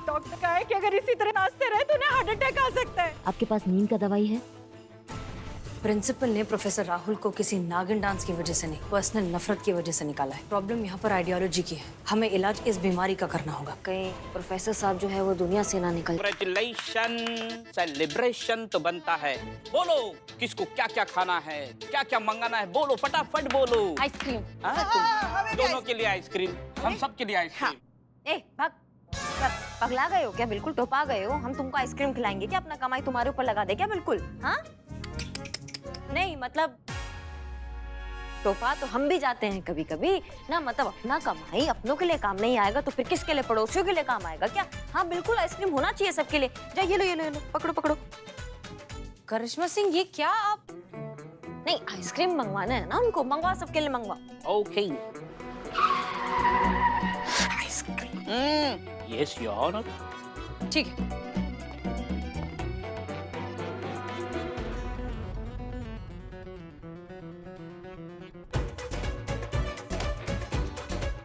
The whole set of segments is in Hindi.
डॉक्टर कहा है कि अगर इसी तरह नाचते रहे तो उन्हें हार्ट अटैक आ सकता है। आपके पास नींद का दवाई है? प्रिंसिपल ने प्रोफेसर राहुल को किसी नागिन डांस की वजह से नहीं, पर्सनल नफरत की वजह से निकाला है। प्रॉब्लम यहाँ पर आइडियोलॉजी की है। हमें इलाज इस बीमारी का करना होगा। कहीं प्रोफेसर साहब जो है वो दुनिया से ना निकल। कांग्रेचुलेशन, सेलिब्रेशन तो बनता है। बोलो किसको क्या क्या खाना है, क्या क्या मंगाना है, बोलो फटाफट बोलो। आइसक्रीम। दोनों के लिए आइसक्रीम, हम सब के लिए आइसक्रीम। ए भाग, पगला गए हो क्या? बिल्कुल टोपा गए हो। हम तुमको आइसक्रीम खिलाएंगे क्या? अपना कमाई तुम्हारे ऊपर लगा दे क्या? बिल्कुल हाँ? नहीं मतलब टोपा तो हम भी जाते हैं कभी कभी ना, मतलब अपना कमाई अपनों के लिए काम नहीं आएगा तो फिर किसके लिए? पड़ोसियों के लिए काम आएगा क्या? हाँ बिल्कुल आइसक्रीम होना चाहिए सबके लिए। जा ये लो ये लो ये लो, पकड़ो पकड़ो। करिश्मा सिंह ये क्या आप? नहीं आइसक्रीम मंगवाना है ना उनको, मंगवा सबके लिए मंगवा। Okay ice cream. Yes your honour. ठीक है।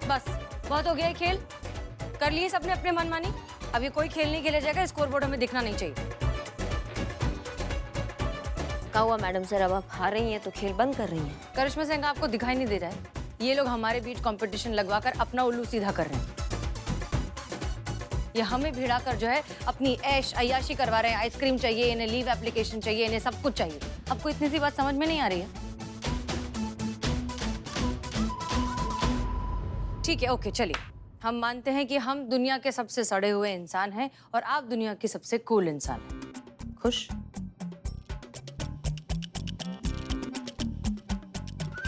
बस बहुत हो गया है खेल, कर लिए सबने अपने मनमानी। अब ये कोई खेल नहीं खेला जाएगा, स्कोरबोर्ड हमें दिखना नहीं चाहिए। क्या हुआ मैडम सर, अब आप हार रही हैं तो खेल बंद कर रही हैं? करिश्मा सिंह आपको दिखाई नहीं दे रहा है? ये लोग हमारे बीच कंपटीशन लगवाकर अपना उल्लू सीधा कर रहे हैं। ये हमें भिड़ाकर जो है अपनी ऐश अय्याशी करवा रहे हैं। आइसक्रीम चाहिए इन्हें, लीव एप्लीकेशन चाहिए इन्हें, सब कुछ चाहिए। आपको इतनी सी बात समझ में नहीं आ रही है? ठीक है ओके चलिए, हम मानते हैं कि हम दुनिया के सबसे सड़े हुए इंसान हैं और आप दुनिया की सबसे कूल इंसान हैं। खुश?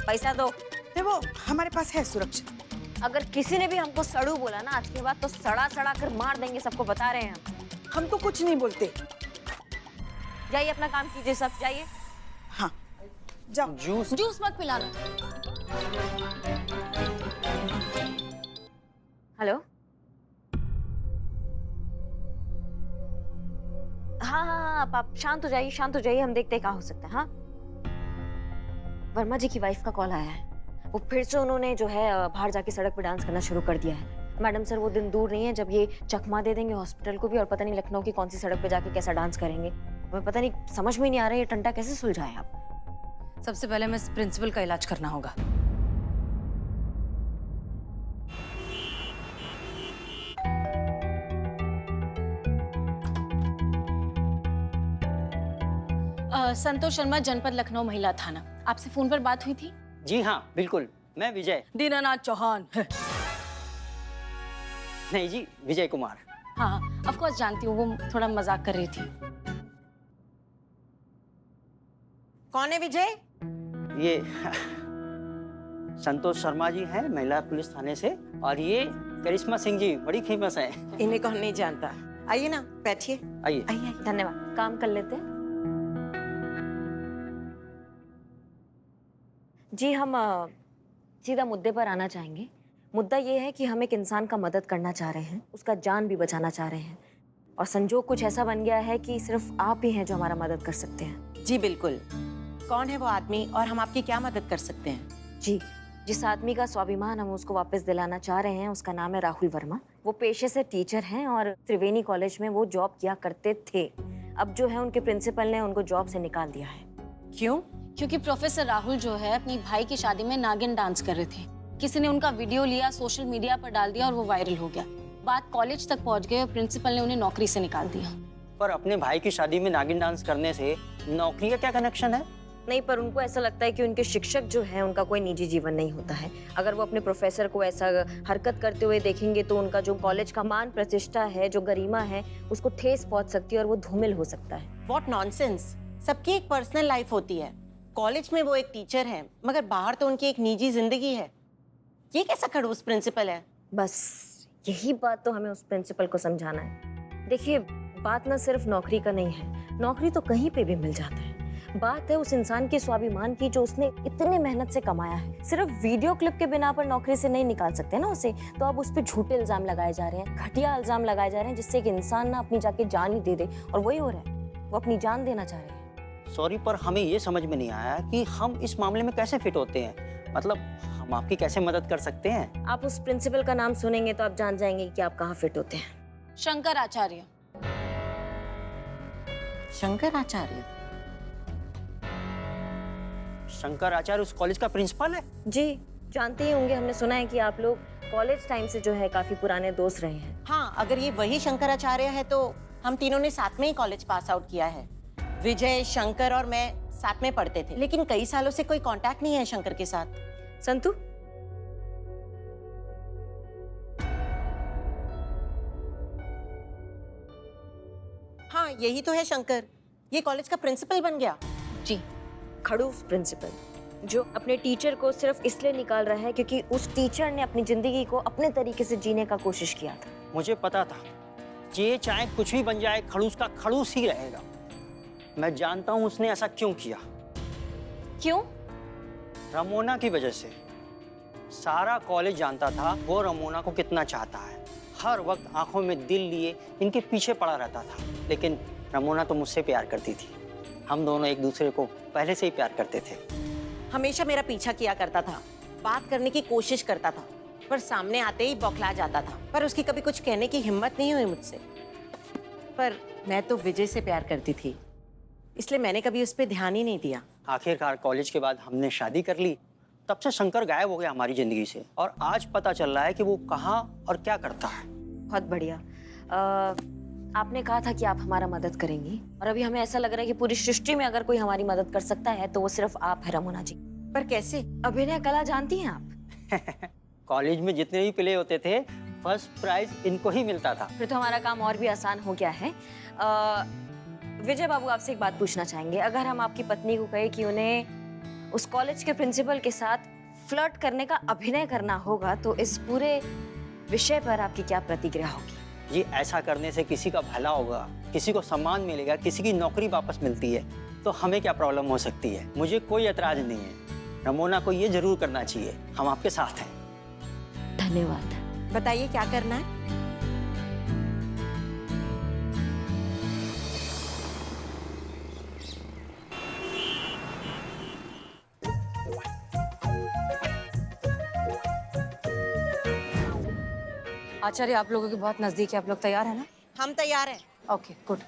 पैसा दो। वो हमारे पास है सुरक्षा। अगर किसी ने भी हमको सड़ू बोला ना आज के बाद तो सड़ा सड़ा कर मार देंगे, सबको बता रहे हैं हम तो कुछ नहीं बोलते। जाइए अपना काम कीजिए सब, जाइए। हाँ जाओ। जूस जूस मत पिलाना। हेलो हाँ हाँ हाँ आप शांत हो जाइए, शांत हो जाइए, हम देखते हैं क्या हो सकता है। हाँ वर्मा जी की वाइफ का कॉल आया है, वो फिर से उन्होंने जो है बाहर जाके सड़क पे डांस करना शुरू कर दिया है। मैडम सर वो दिन दूर नहीं है जब ये चकमा दे देंगे हॉस्पिटल को भी, और पता नहीं लखनऊ की कौन सी सड़क पे जाके कैसा डांस करेंगे। हमें पता नहीं, समझ में नहीं आ रहा है ये टंटा कैसे सुलझाए आप। सबसे पहले हमें प्रिंसिपल का इलाज करना होगा। संतोष शर्मा, जनपद लखनऊ महिला थाना। आपसे फोन पर बात हुई थी? जी हाँ बिल्कुल, मैं विजय। दीनानाथ चौहान। नहीं जी, विजय कुमार। हाँ हाँ ऑफ कोर्स जानती हूँ, वो थोड़ा मजाक कर रही थी। कौन है विजय? ये संतोष शर्मा जी हैं महिला पुलिस थाने से, और ये करिश्मा सिंह जी बड़ी फेमस है। इन्हें कौन नहीं जानता। आइए ना बैठिए। आइए। आइए धन्यवाद, काम कर लेते हैं। जी हम सीधा मुद्दे पर आना चाहेंगे। मुद्दा ये है कि हम एक इंसान का मदद करना चाह रहे हैं, उसका जान भी बचाना चाह रहे हैं, और संजोग कुछ ऐसा बन गया है कि सिर्फ आप ही हैं जो हमारा मदद कर सकते हैं। जी बिल्कुल, कौन है वो आदमी और हम आपकी क्या मदद कर सकते हैं? जी जिस आदमी का स्वाभिमान हम उसको वापस दिलाना चाह रहे हैं उसका नाम है राहुल वर्मा। वो पेशे से टीचर हैं और त्रिवेणी कॉलेज में वो जॉब किया करते थे। अब जो है उनके प्रिंसिपल ने उनको जॉब से निकाल दिया है। क्यों? क्योंकि प्रोफेसर राहुल जो है अपनी भाई की शादी में नागिन डांस कर रहे थे। किसी ने उनका वीडियो लिया, सोशल मीडिया पर डाल दिया और वो वायरल हो गया। बात कॉलेज तक पहुंच गई और प्रिंसिपल ने उन्हें नौकरी से निकाल दिया। पर अपने भाई की शादी में नागिन डांस करने से नौकरी का क्या कनेक्शन है? नहीं, पर उनको ऐसा लगता है कि उनके शिक्षक जो है उनका कोई निजी जीवन नहीं होता है। अगर वो अपने प्रोफेसर को ऐसा हरकत करते हुए देखेंगे तो उनका जो कॉलेज का मान प्रतिष्ठा है, जो गरिमा है, उसको ठेस पहुंच सकती है और वो धूमिल हो सकता है। What nonsense! सबकी एक पर्सनल लाइफ होती है। कॉलेज में वो एक टीचर है मगर बाहर तो उनकी एक निजी जिंदगी है। ये कैसा खड़ूस प्रिंसिपल है? बस यही बात तो हमें उस प्रिंसिपल को समझाना है। देखिए बात ना सिर्फ नौकरी का नहीं है, नौकरी तो कहीं पे भी मिल जाता है। बात है उस इंसान के स्वाभिमान की जो उसने इतनी मेहनत से कमाया है। सिर्फ वीडियो क्लिप के बिना पर नौकरी से नहीं निकाल सकते ना उसे, तो अब उस पर झूठे इल्जाम लगाए जा रहे हैं, घटिया इल्जाम लगाए जा रहे हैं, जिससे एक इंसान ना अपनी जाके जान ही दे दे, और वही हो रहा है, वो अपनी जान देना चाह रहे हैं। सॉरी पर हमें ये समझ में नहीं आया कि हम इस मामले में कैसे फिट होते हैं, मतलब हम आपकी कैसे मदद कर सकते हैं? आप उस प्रिंसिपल का नाम सुनेंगे तो आप जान जाएंगे कि आप कहाँ फिट होते हैं। शंकराचार्य। शंकराचार्य? शंकराचार्य उस कॉलेज का प्रिंसिपल है? जी, जानते ही होंगे, हमने सुना है कि आप लोग कॉलेज टाइम से जो है काफी पुराने दोस्त रहे हैं। हाँ, अगर ये वही शंकराचार्य है तो हम तीनों ने साथ में ही कॉलेज पास आउट किया है। विजय, शंकर और मैं साथ में पढ़ते थे, लेकिन कई सालों से कोई कांटेक्ट नहीं है शंकर के साथ। संतु, हाँ, यही तो है शंकर, ये कॉलेज का प्रिंसिपल बन गया। जी। खड़ूस प्रिंसिपल, जो अपने टीचर को सिर्फ इसलिए निकाल रहा है क्योंकि उस टीचर ने अपनी जिंदगी को अपने तरीके से जीने का कोशिश किया था। मुझे पता था, ये चाहे कुछ भी बन जाए, खड़ूस का खड़ूस ही रहेगा। मैं जानता हूँ उसने ऐसा क्यों किया। क्यों? रमोना की वजह से। सारा कॉलेज जानता था वो रमोना को कितना चाहता है। हर वक्त आंखों में दिल लिए इनके पीछे पड़ा रहता था। लेकिन रमोना तो मुझसे प्यार करती थी। हम दोनों एक दूसरे को पहले से ही प्यार करते थे। हमेशा मेरा पीछा किया करता था, बात करने की कोशिश करता था, पर सामने आते ही बौखला जाता था। पर उसकी कभी कुछ कहने की हिम्मत नहीं हुई मुझसे। पर मैं तो विजय से प्यार करती थी, इसलिए मैंने कभी उस पर ध्यान ही नहीं दिया। आखिरकार कॉलेज के बाद हमने शादी कर ली। तब से शंकर गायब हो गया हमारी जिंदगी से, और आज पता चल रहा है कि वो कहाँ और क्या करता है। बहुत बढ़िया। आपने कहा था कि आप हमारा मदद करेंगी, और अभी हमें ऐसा लग रहा है कि पूरी सृष्टि में अगर कोई हमारी मदद कर सकता है तो वो सिर्फ आप है रमोना जी। पर कैसे? अभिनय कला जानती हैं आप? कॉलेज में जितने भी प्ले होते थे, फर्स्ट प्राइज इनको ही मिलता था। फिर तो हमारा काम और भी आसान हो गया है। विजय बाबू, आपसे एक बात पूछना चाहेंगे। अगर हम आपकी पत्नी को कहे कि उन्हें उस कॉलेज के प्रिंसिपल के साथ फ्लर्ट करने का अभिनय करना होगा, तो इस पूरे विषय पर आपकी क्या प्रतिक्रिया होगी? जी, ऐसा करने से किसी का भला होगा, किसी को सम्मान मिलेगा, किसी की नौकरी वापस मिलती है, तो हमें क्या प्रॉब्लम हो सकती है? मुझे कोई एतराज नहीं है। रमोना को ये जरूर करना चाहिए। हम आपके साथ हैं। धन्यवाद। बताइए क्या करना है? आचार्य, आप लोगों के बहुत नजदीक है, आप लोग तैयार हैं ना? हम तैयार हैं। Okay, good.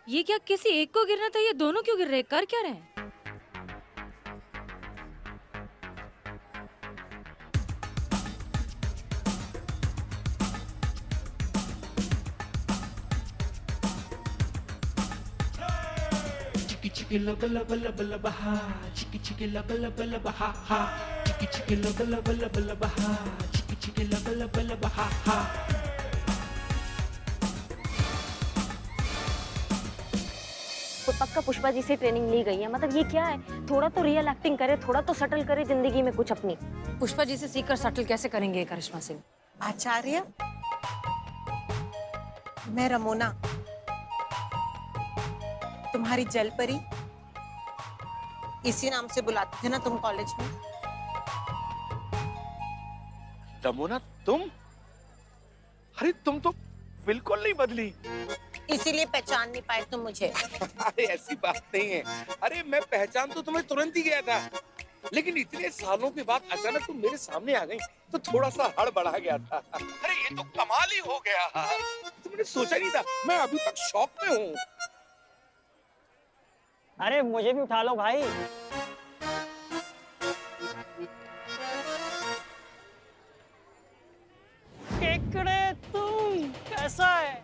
ये क्या, किसी एक को गिरना था, ये दोनों क्यों गिर रहे हैं? कर क्या रहे हैं? Chiki lubba lubba lubba lubba ha. Chiki lubba lubba lubba ha ha. Chiki lubba lubba lubba lubba ha. Chiki lubba lubba lubba ha ha. तो पक्का पुष्पा जी से ट्रेनिंग ली गई है। मतलब ये क्या है? थोड़ा तो रियल एक्टिंग करे, थोड़ा तो सटल करे जिंदगी में कुछ अपनी। पुष्पा जी से सीखकर सटल कैसे करेंगे करिश्मा सिंह? आचार्य, मैं रमोना, तुम्हारी जल परी, इसी नाम से बुलाते थे ना तुम कॉलेज में। रमोना, तुम? अरे तुम तो बिल्कुल नहीं बदली। इसीलिए पहचान नहीं पाए तुम मुझे। अरे ऐसी बात नहीं है। अरे मैं पहचान तो तुम्हें तुरंत ही गया था, लेकिन इतने सालों के बाद अचानक तुम मेरे सामने आ गई तो थोड़ा सा हड़बड़ा गया था। अरे ये तो कमाल ही हो गया। तुमने सोचा नहीं था। मैं अभी तक शॉक में हूँ। अरे मुझे भी उठा लो भाई। केकड़े, तुम कैसा है?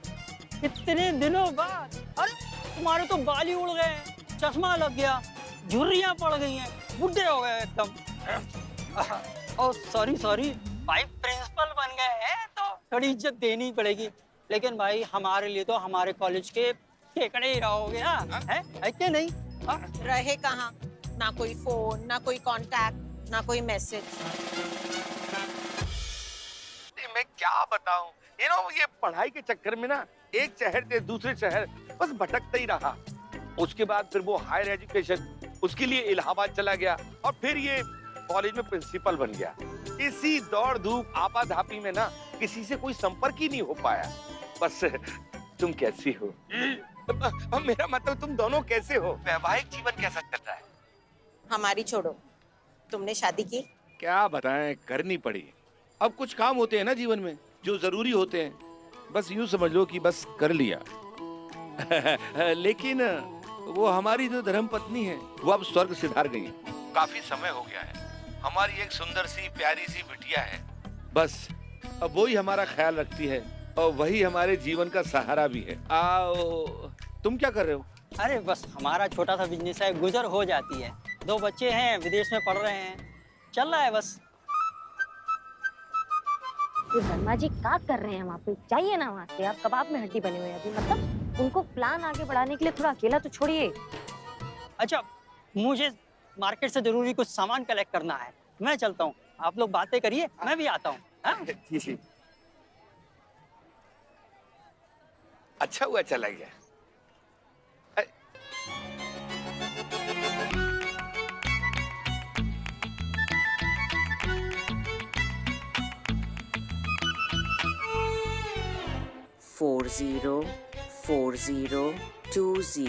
इतने दिनों बाद। अरे तुम्हारे तो बाल ही उड़ गए, चश्मा लग गया, झुर्रियां पड़ गई हैं, बुढ़े हो गए एकदम। ओ सॉरी भाई, प्रिंसिपल बन गए हैं तो थोड़ी इज्जत देनी पड़ेगी। लेकिन भाई हमारे लिए तो हमारे कॉलेज के केकड़े ही रहोगे। है क्या नहीं? रहे कहाँ? ना कोई फोन, ना कोई कांटेक्ट, ना कोई मैसेज। मैं क्या बताऊं, ये पढ़ाई के चक्कर में ना एक शहर से दूसरे शहर बस भटकता ही रहा। उसके बाद फिर वो हायर एजुकेशन, उसके लिए इलाहाबाद चला गया, और फिर ये कॉलेज में प्रिंसिपल बन गया। इसी दौड़ धूप आपाधापी में ना किसी से कोई संपर्क ही नहीं हो पाया। बस तुम कैसी हो? मेरा मतलब तुम दोनों कैसे हो? वैवाहिक जीवन कैसा चल रहा है? हमारी छोड़ो, तुमने शादी की? क्या बताएं, करनी पड़ी। अब कुछ काम होते हैं ना जीवन में जो जरूरी होते हैं, बस यूं समझ लो कि बस कर लिया। लेकिन वो हमारी जो धर्म पत्नी है वो अब स्वर्ग सिधार गई है। काफी समय हो गया है। हमारी एक सुंदर सी प्यारी सी बिटिया है, बस अब वही हमारा ख्याल रखती है और वही हमारे जीवन का सहारा भी है। आओ, तुम क्या कर रहे हो? अरे बस हमारा छोटा सा बिजनेस है, गुजर हो जाती है। 2 बच्चे हैं, विदेश में पढ़ रहे हैं, चल रहा है बस। ये वर्मा जी क्या कर रहे हैं वहाँ पे? जाइए ना वहाँ से, आप कबाब में हड्डी बने हुए हैं अभी। मतलब उनको प्लान आगे बढ़ाने के लिए थोड़ा अकेला तो छोड़िए। अच्छा, मुझे मार्केट से जरूरी कुछ सामान कलेक्ट करना है, मैं चलता हूँ। आप लोग बातें करिए, मैं भी आता हूँ। जी। अच्छा हुआ चला गया। फोर 404020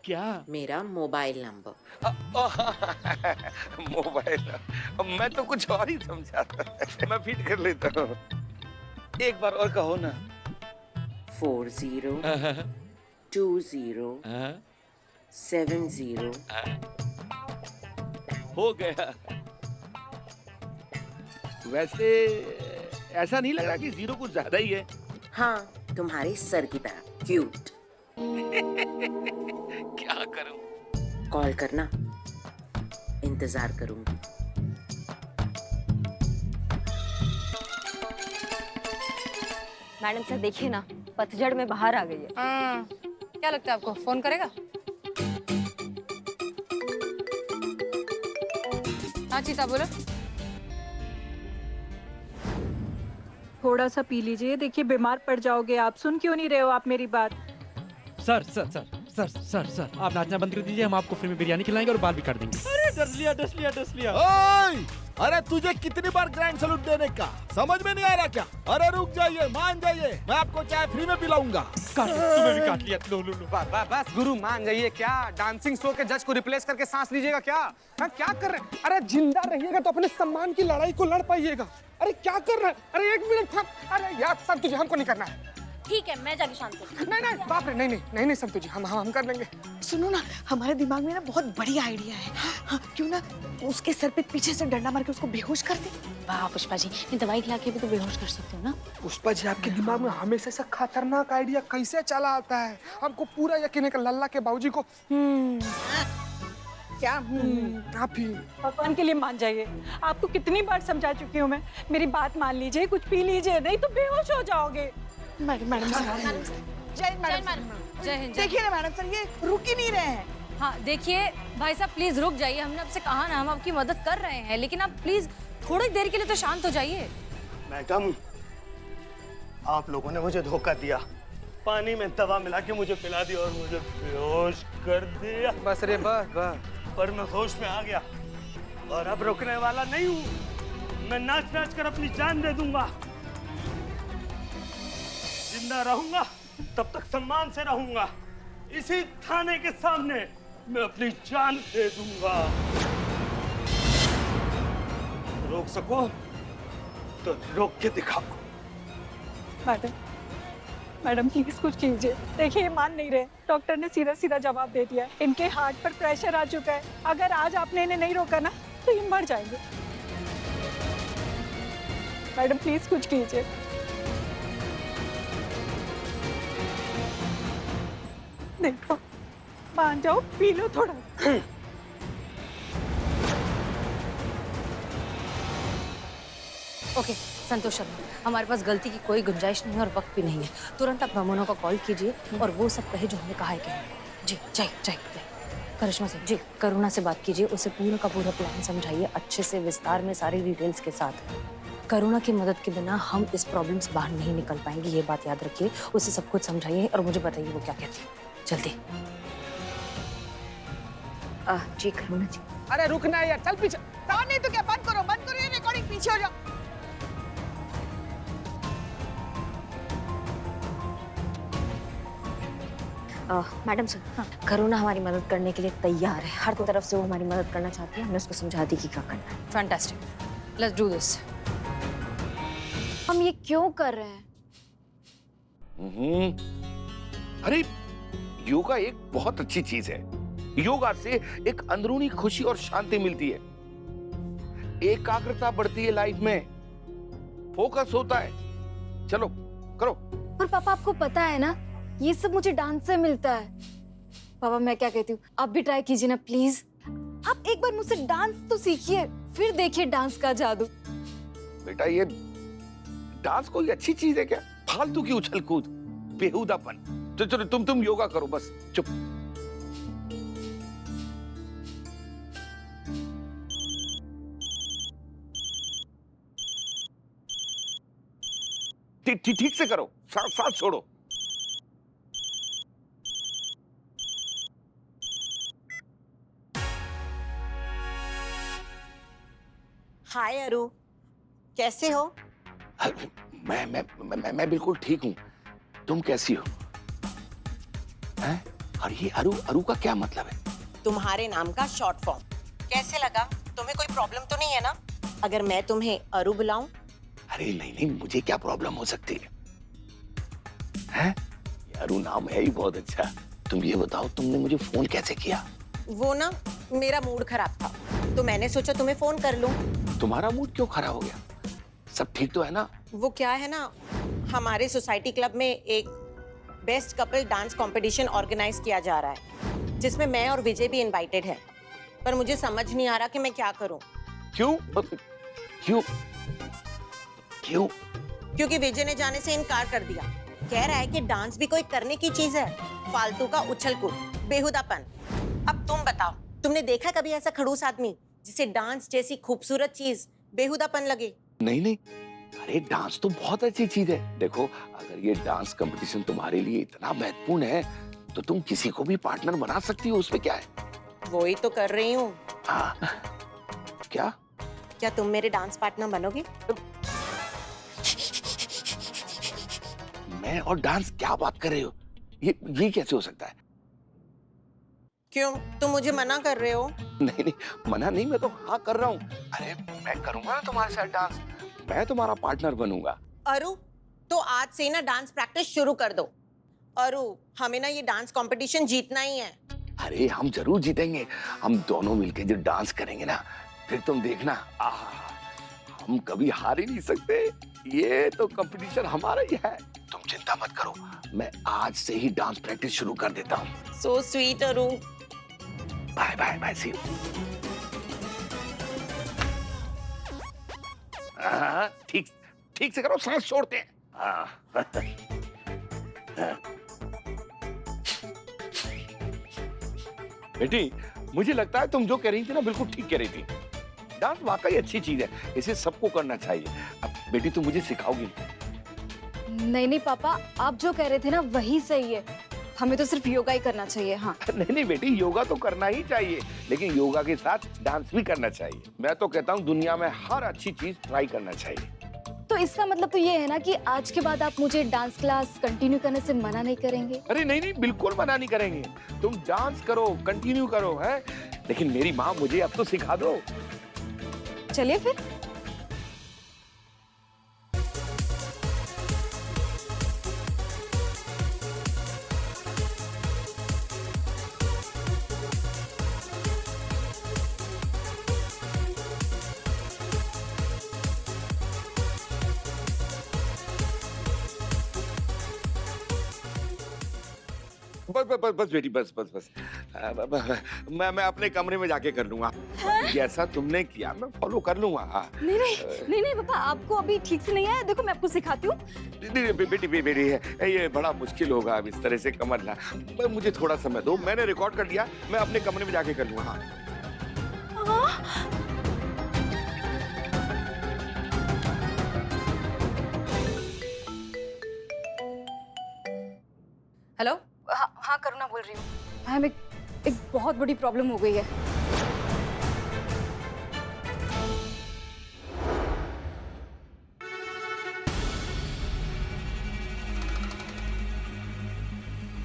क्या? मेरा मोबाइल नंबर। मोबाइल? मैं तो कुछ और ही समझा था। मैं फिट कर लेता हूँ। एक बार और कहो ना। 402070 हो गया। वैसे ऐसा नहीं लग रहा कि 0 कुछ ज्यादा ही है? हाँ, तुम्हारे सर की तरह क्यूट। क्या करूं? कॉल करना, इंतजार करूंगी। मैडम सर देखिए ना, पतझड़ में बाहर आ गई है। क्या लगता है आपको फोन करेगा? हाँ चीता बोलो। थोड़ा सा पी लीजिए, देखिए बीमार पड़ जाओगे आप। सुन क्यों नहीं रहे हो आप मेरी बात? Sir sir sir sir sir sir आप नाचना बंद कर दीजिए, हम आपको फ्री में बिरयानी खिलाएंगे और बाल भी काट देंगे। अरे डस लिया। ओए! अरे तुझे कितनी बार ग्रैंड सैल्यूट देने का, समझ में नहीं आ रहा क्या? अरे रुक जाइए, मान जाइए, मैं आपको चाय फ्री में पिलाऊंगा। तुम्हें भी काट लिया। लो बस गुरु मान जाइए। क्या डांसिंग शो के जज को रिप्लेस करके सांस लीजिएगा क्या? हाँ, क्या कर रहे हैं? अरे जिंदा रहिएगा तो अपने सम्मान की लड़ाई को लड़ पाइएगा। अरे क्या कर रहे हैं? अरे 1 मिनट था। अरे यार संतु जी, हमको नहीं करना है। ठीक है, मैं जाके शांत हूँ। नहीं बाप रे, नहीं संतु जी, हम कर लेंगे। सुनो ना, हमारे दिमाग में ना बहुत बड़ी आइडिया है। हाँ, क्यों ना उसके सर पे पीछे से डंडा मार के उसको बेहोश कर दे। वाह पुष्पा जी, ये दवाई खिला के भी तो बेहोश कर सकते हो ना। पुष्पा जी, आपके दिमाग में हमेशा से खतरनाक आइडिया कैसे चला आता है? हमको पूरा यकीन है कि लल्ला के बाबूजी को क्या आप ही भगवान के लिए मान जाइए। आपको कितनी बार समझा चुकी हूँ मैं, मेरी बात मान लीजिए, कुछ पी लीजिए, नहीं तो बेहोश हो जाओगे। मैडम जय मैडम। जय हिंद। देखिए ना मैडम सर, ये रुक ही नहीं रहे हैं। हाँ देखिए भाई साहब, प्लीज रुक जाइए। हमने आपसे कहा ना, हम आपकी मदद कर रहे हैं, लेकिन आप प्लीज थोड़ी देर के लिए तो शांत हो जाइए। मैडम, आप लोगों ने मुझे धोखा दिया, पानी में दवा मिला के मुझे पिला दी और मुझे बेहोश कर दिया। बस रे बस। पर मैं होश में आ गया और अब रुकने वाला नहीं हूँ। मैं नाच कर अपनी जान दे दूंगा। जिंदा रहूंगा तब तक सम्मान से रहूंगा। इसी थाने के सामने मैं अपनी जान दे दूंगा। रोक सको तो रोक के दिखाओ। मैडम प्लीज कुछ कीजिए। देखिए ये मान नहीं रहे, डॉक्टर ने सीधा जवाब दे दिया। इनके हार्ट पर प्रेशर आ चुका है। अगर आज आपने इन्हें नहीं रोका ना तो ये मर जाएंगे। मैडम प्लीज कुछ कीजिए। देखो, मान जाओ, पी लो थोड़ा। ओके संतोष शर्मा, हमारे पास गलती की कोई गुंजाइश नहीं है और वक्त भी नहीं है। तुरंत आप रमोना को कॉल कीजिए और वो सब कहे जो हमने कहा है। जी जाइए। करिश्मा सिंह जी, करुणा से बात कीजिए, उसे पूरा का पूरा प्लान समझाइए, अच्छे से विस्तार में सारी डिटेल्स के साथ। करुणा की मदद के बिना हम इस प्रॉब्लम से बाहर नहीं निकल पाएंगे, ये बात याद रखिए। उसे सब कुछ समझाइए और मुझे बताइए वो क्या कहती है। जल्दी। जी करुणा जी। अरे रुकना यार, चल पीछे। नहीं तो क्या, बंद करो ये रिकॉर्डिंग, पीछे हो जाओ। मैडम सर, करुणा हमारी मदद करने के लिए तैयार है। हर तरफ से वो हमारी मदद करना चाहती है। हमने उसको समझा दी कि क्या करना है। Fantastic, let's do this. हम ये क्यों कर रहे हैं? अरे योगा एक बहुत अच्छी चीज है। योगा से एक अंदरूनी खुशी और शांति मिलती है, एकाग्रता बढ़ती है लाइफ में, फोकस होता है। चलो करो। पर पापा आपको पता है ना, ये सब मुझे डांस से मिलता है। पापा मैं क्या कहती हूँ, आप भी ट्राई कीजिए ना प्लीज। आप एक बार मुझसे डांस तो सीखिए, फिर देखिए डांस का जादू। बेटा ये डांस कोई अच्छी चीज है क्या? फालतू की उछल कूद, बेहुदापन। तो चलो तुम योगा करो, बस चुप। ठीक से करो, साथ छोड़ो। हाय अरु, कैसे हो? मैं बिल्कुल ठीक हूँ। तुम कैसी हो? हैं? और ये अरु का क्या मतलब है? तुम्हारे नाम का शॉर्ट फॉर्म। कैसे लगा? तुम्हें कोई प्रॉब्लम तो नहीं है ना अगर मैं तुम्हें अरु बुलाऊं? अरे नहीं, मुझे क्या प्रॉब्लम हो सकती है? हैं? ये अरु नाम है ही बहुत अच्छा। तुम ये बताओ, तुमने मुझे फोन कैसे किया? वो ना, मेरा मूड खराब था तो मैंने सोचा तुम्हें फोन कर लूं। तुम्हारा मूड क्यों खराब हो गया? सब ठीक तो है ना? वो क्या है ना, हमारे सोसाइटी क्लब में एक best couple dance competition organise किया जा रहा है, जिसमें मैं और विजय भी इनवाइटेड है। पर मुझे समझ नहीं आ रहा कि मैं क्या करूं। क्यों? क्योंकि विजय ने जाने से इनकार कर दिया। कह रहा है कि डांस भी कोई करने की चीज है, फालतू का उछल कूद, बेहुदापन। अब तुम बताओ, तुमने देखा कभी ऐसा खड़ूस आदमी जिसे डांस जैसी खूबसूरत चीज बेहुदापन लगे? नहीं, अरे डांस तो बहुत अच्छी चीज है। देखो, अगर ये डांस कंपटीशन तुम्हारे लिए इतना महत्वपूर्ण है तो तुम किसी को भी पार्टनर बना सकती हो, उसमें क्या है? वही तो कर रही हूँ। हाँ, क्या तुम मेरे डांस पार्टनर बनोगे? मैं और डांस, क्या बात कर रहे हो? ये कैसे हो सकता है? क्यों, तुम मुझे मना कर रहे हो? नहीं, मना नहीं, मैं तो हाँ कर रहा हूँ। अरे मैं करूंगा ना तुम्हारे साथ डांस, मैं तुम्हारा पार्टनर बनूंगा। अरु, तो आज से ना डांस प्रैक्टिस शुरू कर दो। अरु, हमें ना ये डांस कंपटीशन जीतना ही है। अरे हम जरूर जीतेंगे। हम दोनों मिलकर जो डांस करेंगे ना, फिर तुम देखना, हम कभी हार ही नहीं सकते। ये तो कंपटीशन हमारा ही है। तुम चिंता मत करो, मैं आज से ही डांस प्रैक्टिस शुरू कर देता हूँ। So sweet Aru. Bye bye bye, see you. ठीक से करो, सांस छोड़ते हैं। बेटी, मुझे लगता है तुम जो कह रही थी ना, बिल्कुल ठीक कह रही थी। डांस वाकई अच्छी चीज है, इसे सबको करना चाहिए। अब बेटी तुम मुझे सिखाओगी? नहीं पापा, आप जो कह रहे थे ना वही सही है। हमें तो सिर्फ योगा ही करना चाहिए। हाँ नहीं बेटी, योगा तो करना ही चाहिए, लेकिन योगा के साथ डांस भी करना चाहिए। मैं तो कहता हूँ दुनिया में हर अच्छी चीज ट्राई करना चाहिए। तो इसका मतलब तो ये है ना कि आज के बाद आप मुझे डांस क्लास कंटिन्यू करने से मना नहीं करेंगे? अरे नहीं, बिल्कुल मना नहीं करेंगे। तुम डांस करो, कंटिन्यू करो, है? लेकिन मेरी माँ मुझे अब तो सिखा दो। चलिए फिर। बस बेटी, बस। मैं अपने कमरे में जाके कर लूंगा। जैसा तुमने किया मैं फॉलो कर लूंगा। हाँ। नहीं पापा, आपको अभी ठीक से नहीं आया। देखो मैं आपको सिखाती हूँ। बेटी, ये बड़ा मुश्किल होगा अब इस तरह से कमर ला। मुझे थोड़ा समय दो, मैंने रिकॉर्ड कर लिया, मैं अपने कमरे में जाके कर लूंगा। हाँ। हेलो। हाँ करुणा बोल रही हूँ। हमें एक बहुत बड़ी प्रॉब्लम हो गई है।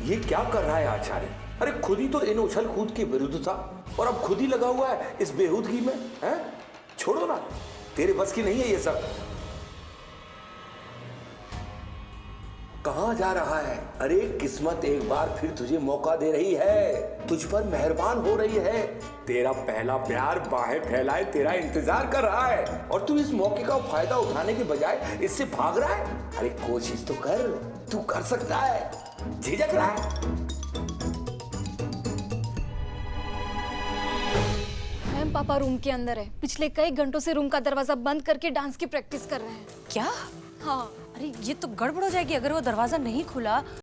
ये क्या कर रहा है आचार्य? अरे खुद ही तो इन उछल कूद के विरुद्ध था और अब खुद ही लगा हुआ है इस बेहूदगी में, हैं? छोड़ो ना, तेरे बस की नहीं है ये सब। कहां जा रहा है? अरे किस्मत एक बार फिर तुझे मौका दे रही है, तुझ पर मेहरबान हो रही है। तेरा पहला प्यार बाहें फैलाए तेरा इंतजार कर रहा है और तू इस मौके का फायदा उठाने के बजाय इससे भाग रहा है। अरे कोशिश तो कर, तू कर सकता है, झिझक रहा है। मैम पापा रूम के अंदर है, पिछले कई घंटों से रूम का दरवाजा बंद करके डांस की प्रैक्टिस कर रहे हैं। क्या? हाँ। अरे ये तो गड़बड़ हो जाएगी अगर वो दरवाजा नहीं खुला